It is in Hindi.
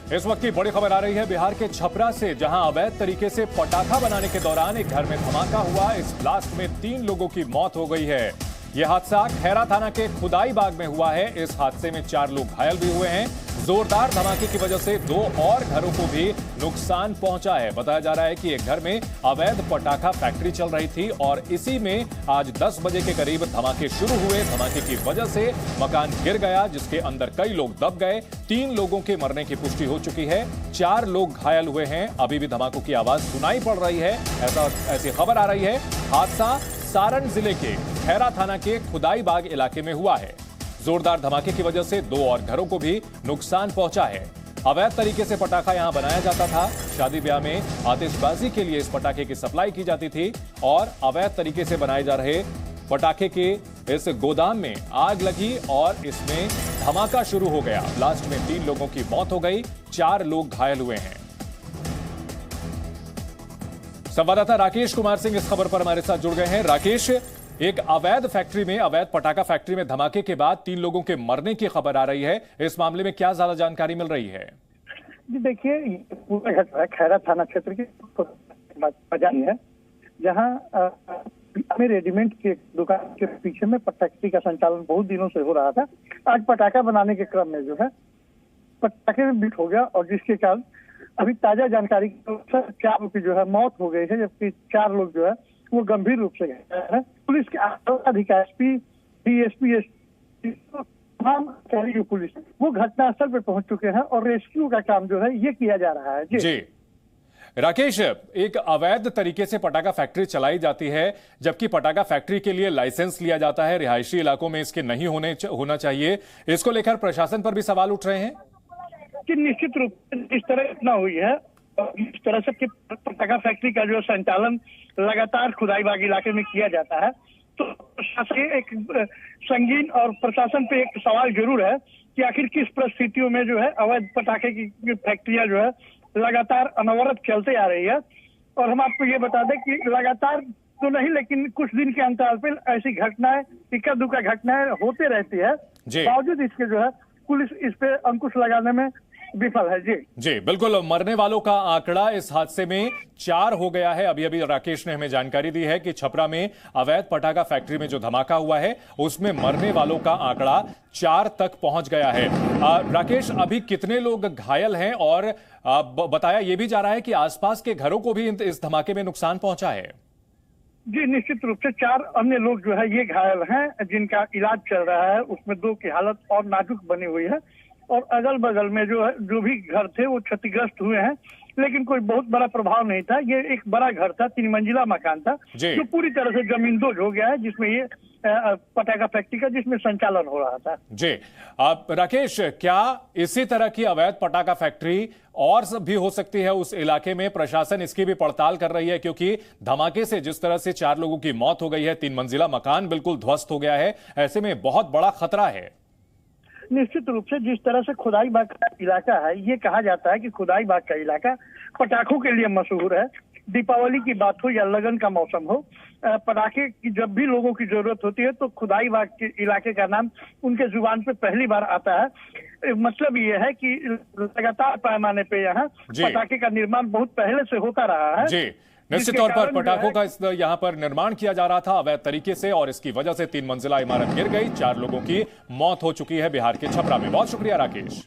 इस वक्त की बड़ी खबर आ रही है बिहार के छपरा से, जहां अवैध तरीके से पटाखा बनाने के दौरान एक घर में धमाका हुआ। इस ब्लास्ट में 3 लोगों की मौत हो गई है। यह हादसा खैरा थाना के खुदाई बाग में हुआ है। इस हादसे में 4 लोग घायल भी हुए हैं। जोरदार धमाके की वजह से 2 और घरों को भी नुकसान पहुंचा है। बताया जा रहा है कि एक घर में अवैध पटाखा फैक्ट्री चल रही थी और इसी में आज 10 बजे के करीब धमाके शुरू हुए। धमाके की वजह से मकान गिर गया, जिसके अंदर कई लोग दब गए। 3 लोगों के मरने की पुष्टि हो चुकी है, 4 लोग घायल हुए हैं। अभी भी धमाकों की आवाज सुनाई पड़ रही है, ऐसी खबर आ रही है। हादसा सारण जिले के खैरा थाना के खुदाई बाग इलाके में हुआ है। जोरदार धमाके की वजह से 2 और घरों को भी नुकसान पहुंचा है। अवैध तरीके से पटाखा यहां बनाया जाता था। शादी ब्याह में आतिशबाजी के लिए इस पटाखे की सप्लाई की जाती थी और अवैध तरीके से बनाए जा रहे पटाखे के इस गोदाम में आग लगी और इसमें धमाका शुरू हो गया। ब्लास्ट में 3 लोगों की मौत हो गई, 4 लोग घायल हुए हैं। संवाददाता राकेश कुमार सिंह इस खबर पर हमारे साथ जुड़ गए हैं। राकेश, एक अवैध फैक्ट्री में, अवैध पटाखा फैक्ट्री में धमाके के बाद 3 लोगों के मरने की खबर आ रही है। इस मामले में क्या ज्यादा जानकारी मिल रही है? जी देखिए, पूरा घटना खैरा थाना क्षेत्र की बाजारी है, जहां में रेडीमेड के दुकान के पीछे में फैक्ट्री का संचालन बहुत दिनों से हो रहा था। आज पटाखा बनाने के क्रम में जो है पटाखे में बीट हो गया और जिसके कारण अभी ताजा जानकारी के अनुसार 4 लोग की जो है मौत हो गई है, जबकि 4 लोग जो है वो गंभीर रूप से घायल है। पुलिस के अधिकारी एसपी, डीएसपी, तमाम अधिकारी जो पुलिस वो घटनास्थल पर पहुंच चुके हैं और रेस्क्यू का काम जो है ये किया जा रहा है। जी राकेश, एक अवैध तरीके से पटाखा फैक्ट्री चलाई जाती है, जबकि पटाखा फैक्ट्री के लिए लाइसेंस लिया जाता है। रिहायशी इलाकों में इसके नहीं होना चाहिए। इसको लेकर प्रशासन पर भी सवाल उठ रहे हैं कि निश्चित रूप से इस तरह घटना हुई है और इस तरह से पटाखा फैक्ट्री का जो संचालन लगातार खुदाई बाग इलाके में किया जाता है, तो प्रशासन एक संगीन और प्रशासन पे एक सवाल जरूर है कि आखिर किस परिस्थितियों में जो है अवैध पटाखे की फैक्ट्रियां जो है लगातार अनवरत चलते आ रही है। और हम आपको ये बता दें कि लगातार तो नहीं, लेकिन कुछ दिन के अंतराल पे ऐसी घटनाएं, इक्का दुक्का घटनाएं होते रहती है। बावजूद इसके जो है पुलिस इस पे अंकुश लगाने में विफल है। जी बिल्कुल। मरने वालों का आंकड़ा इस हादसे में 4 हो गया है। अभी अभी राकेश ने हमें जानकारी दी है कि छपरा में अवैध पटाखा फैक्ट्री में जो धमाका हुआ है उसमें मरने वालों का आंकड़ा 4 तक पहुंच गया है। राकेश, अभी कितने लोग घायल हैं? और बताया यह भी जा रहा है कि आसपास के घरों को भी इस धमाके में नुकसान पहुंचा है। जी निश्चित रूप से 4 अन्य लोग जो है ये घायल हैं, जिनका इलाज चल रहा है। उसमें 2 की हालत और नाजुक बनी हुई है और अगल बगल में जो भी घर थे वो क्षतिग्रस्त हुए हैं, लेकिन कोई बहुत बड़ा प्रभाव नहीं था। ये एक बड़ा घर था, 3 मंजिला मकान था जो पूरी तरह से जमींदोज हो गया है, जिसमें ये पटाखा फैक्ट्री का जिसमें संचालन हो रहा था। जी राकेश, क्या इसी तरह की अवैध पटाखा फैक्ट्री और सब भी हो सकती है उस इलाके में? प्रशासन इसकी भी पड़ताल कर रही है, क्योंकि धमाके से जिस तरह से 4 लोगों की मौत हो गई है, 3 मंजिला मकान बिल्कुल ध्वस्त हो गया है, ऐसे में बहुत बड़ा खतरा है। निश्चित रूप से जिस तरह से खुदाई बाग का इलाका है, ये कहा जाता है कि खुदाई बाग का इलाका पटाखों के लिए मशहूर है। दीपावली की बात हो या लगन का मौसम हो, पटाखे की जब भी लोगों की जरूरत होती है तो खुदाई बाग के इलाके का नाम उनके जुबान पे पहली बार आता है। मतलब ये है कि लगातार पैमाने पे यहाँ पटाखे का निर्माण बहुत पहले से होता रहा है। जी निश्चित तौर पर पटाखों का यहाँ पर निर्माण किया जा रहा था अवैध तरीके से और इसकी वजह से 3 मंजिला इमारत गिर गई, 4 लोगों की मौत हो चुकी है बिहार के छपरा में। बहुत शुक्रिया राकेश।